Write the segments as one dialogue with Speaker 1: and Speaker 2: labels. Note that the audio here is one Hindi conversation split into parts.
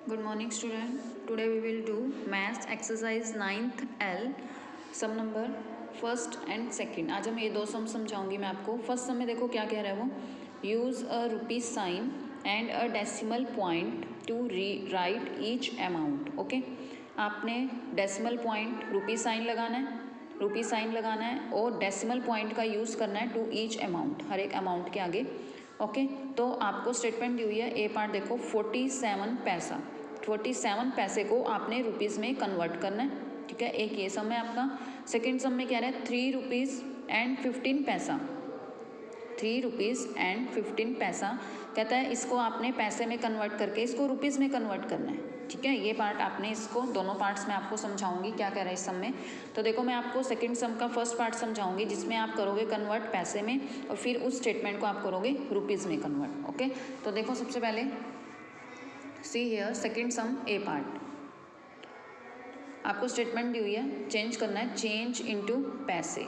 Speaker 1: Good morning student. Today we will do maths exercise 9th L sum number first and second. आज हम ये दो सम समझाऊंगी मैं आपको. फर्स्ट सम में देखो क्या कह रहा है वो. Use a rupees sign and a decimal point to write each amount. Okay, आपने डेसिमल पॉइंट रुपीज साइन लगाना है, रुपीज साइन लगाना है और डेसिमल पॉइंट का यूज़ करना है टू ईच अमाउंट, हर एक अमाउंट के आगे. ओके तो आपको स्टेटमेंट दी हुई है. ए पार्ट देखो 47 पैसा, 47 पैसे को आपने रुपीज़ में कन्वर्ट करना है. ठीक है, एक ये सम है आपका. सेकंड सम में क्या रहा है 3 रुपीज़ एंड 15 पैसा. 3 रुपीज़ एंड 15 पैसा कहता है इसको आपने पैसे में कन्वर्ट करके इसको रुपीज़ में कन्वर्ट करना है. ठीक है, ये पार्ट आपने इसको दोनों पार्ट्स में आपको समझाऊंगी क्या कह रहा है इस सम में. तो देखो मैं आपको सेकंड सम का फर्स्ट पार्ट समझाऊंगी जिसमें आप करोगे कन्वर्ट पैसे में और फिर उस स्टेटमेंट को आप करोगे रुपीज़ में कन्वर्ट. ओके तो देखो सबसे पहले see here second some A part. आपको स्टेटमेंट दी हुई है, चेंज करना है, चेंज इनटू पैसे.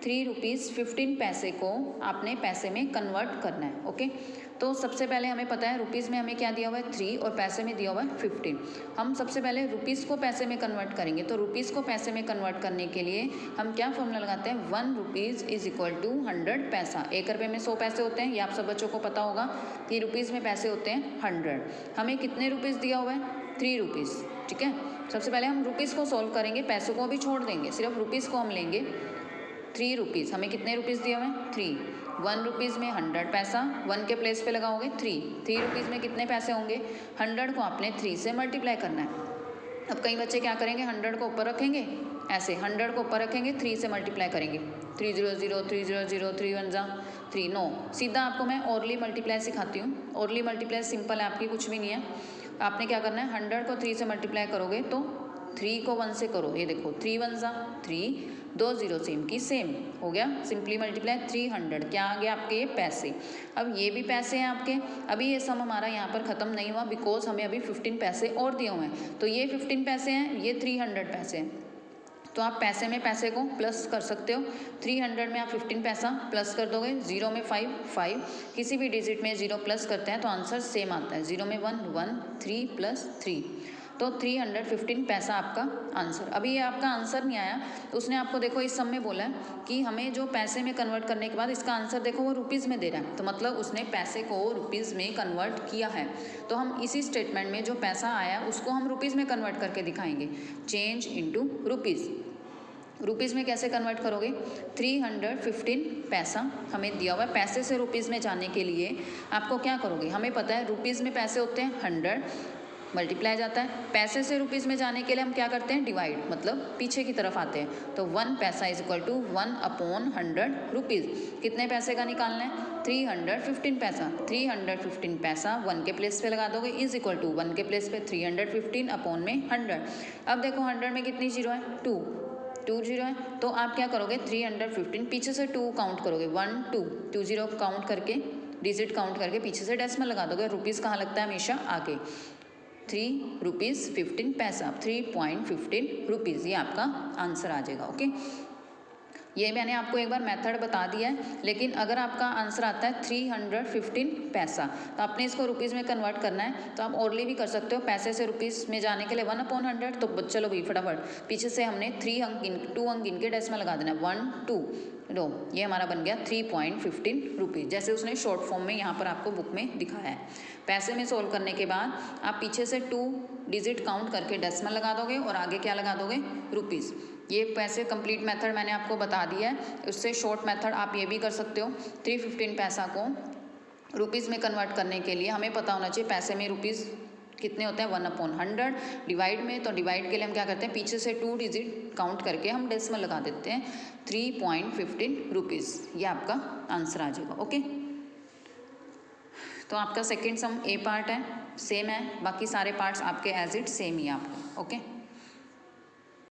Speaker 1: 3 रुपीज़ 15 पैसे को आपने पैसे में कन्वर्ट करना है. ओके तो सबसे पहले हमें पता है रुपीज़ में हमें क्या दिया हुआ है 3 और पैसे में दिया हुआ है 15. हम सबसे पहले रुपीज़ को पैसे में कन्वर्ट करेंगे. तो रुपीज़ को पैसे में कन्वर्ट करने के लिए हम क्या फॉर्मूला लगाते हैं, 1 रुपीज़ इज इक्वल टू 100 पैसा. 1 रुपये में 100 पैसे होते हैं, ये आप सब बच्चों को पता होगा कि रुपीज़ में पैसे होते हैं 100. हमें कितने रुपीज़ दिया हुआ है 3 रुपीज़. ठीक है, सबसे पहले हम रुपीज़ को सॉल्व करेंगे, पैसों को भी छोड़ देंगे, सिर्फ रुपीज़ को हम लेंगे. 3 रुपीज़, हमें कितने रुपीज़ दिए हुए हैं 3. 1 रुपीज़ में 100 पैसा, 1 के प्लेस पे लगाओगे 3. 3 रुपीज़ में कितने पैसे होंगे, 100 को आपने 3 से मल्टीप्लाई करना है. अब कई बच्चे क्या करेंगे, 100 को ऊपर रखेंगे, ऐसे 100 को ऊपर रखेंगे 3 से मल्टीप्लाई करेंगे. 300 300 3 1 जा 3. नो, सीधा आपको मैं ओरली मल्टीप्लाई सिखाती हूँ. ओरली मल्टीप्लाई सिंपल है आपकी, कुछ भी नहीं है. आपने क्या करना है, 100 को 3 से मल्टीप्लाई करोगे तो 3 को 1 से करो, ये देखो 3 1 जा 3, 2 0 सेम की सेम हो गया. सिंपली मल्टीप्लाई 300, क्या आ गया आपके ये पैसे. अब ये भी पैसे हैं आपके. अभी ये सम हमारा यहाँ पर ख़त्म नहीं हुआ बिकॉज हमें अभी 15 पैसे और दिए हुए हैं. तो ये 15 पैसे हैं, ये 300 पैसे हैं. तो आप पैसे में पैसे को प्लस कर सकते हो. 300 में आप 15 पैसा प्लस कर दोगे. 0 में 5 5, किसी भी डिजिट में 0 प्लस करते हैं तो आंसर सेम आता है. 0 में 1 1, 3 प्लस 3, तो 315 पैसा आपका आंसर. अभी ये आपका आंसर नहीं आया तो उसने आपको देखो इस सम में बोला है कि हमें जो पैसे में कन्वर्ट करने के बाद इसका आंसर देखो वो रुपीज़ में दे रहा है. तो मतलब उसने पैसे को रुपीज़ में कन्वर्ट किया है. तो हम इसी स्टेटमेंट में जो पैसा आया उसको हम रुपीज़ में कन्वर्ट करके दिखाएंगे. Change into rupees. रुपीज़ में कैसे कन्वर्ट करोगे, 315 पैसा हमें दिया हुआ है. पैसे से रुपीज़ में जाने के लिए आपको क्या करोगे, हमें पता है रुपीज़ में पैसे होते हैं 100, मल्टीप्लाई जाता है. पैसे से रुपीज़ में जाने के लिए हम क्या करते हैं, डिवाइड, मतलब पीछे की तरफ आते हैं. तो 1 paisa is equal to 1 upon 100 rupees. कितने पैसे का निकालना है, 315 पैसा. 315 पैसा 1 के प्लेस पे लगा दोगे इज इक्वल टू 1 के प्लेस पे 315 अपॉन में 100. अब देखो 100 में कितनी जीरो है, 2 जीरो है. तो आप क्या करोगे, 315 पीछे से 2 काउंट करोगे, 1 2 2 जीरो काउंट करके, डिजिट काउंट करके पीछे से डेसिमल लगा दोगे. रुपीज़ कहाँ लगता है, हमेशा आगे. 3 रुपीज़ 15 पैसा, 3.15 रुपीज़, ये आपका आंसर आ जाएगा. ओके, ये मैंने आपको एक बार मेथड बता दिया है. लेकिन अगर आपका आंसर आता है 315 पैसा तो आपने इसको रुपीज़ में कन्वर्ट करना है. तो आप ओरली भी कर सकते हो, पैसे से रुपीज़ में जाने के लिए 1 अपॉन 100. तो चलो भाई फटाफट पीछे से हमने 2 अंक गिन के डेसिमल लगा देना है, 1 2 लो, ये हमारा बन गया 3.15 रुपीज़, जैसे उसने शॉर्ट फॉर्म में यहाँ पर आपको बुक में दिखाया है. पैसे में सोल्व करने के बाद आप पीछे से 2 डिजिट काउंट करके डेसिमल लगा दोगे और आगे क्या लगा दोगे, रुपीज़. ये पैसे कंप्लीट मेथड मैंने आपको बता दिया है. उससे शॉर्ट मेथड आप ये भी कर सकते हो. 315 पैसा को रुपीज़ में कन्वर्ट करने के लिए हमें पता होना चाहिए पैसे में रुपीज़ कितने होते हैं, 1 अपॉन 100. डिवाइड में, तो डिवाइड के लिए हम क्या करते हैं, पीछे से 2 डिजिट काउंट करके हम डेसिमल लगा देते हैं, 3.15 रुपीज़. ये आपका आंसर आ जाएगा. ओके, तो आपका सेकेंड सम ए पार्ट है, सेम है. बाकी सारे पार्ट्स आपके एज इट सेम ही है आपका. ओके.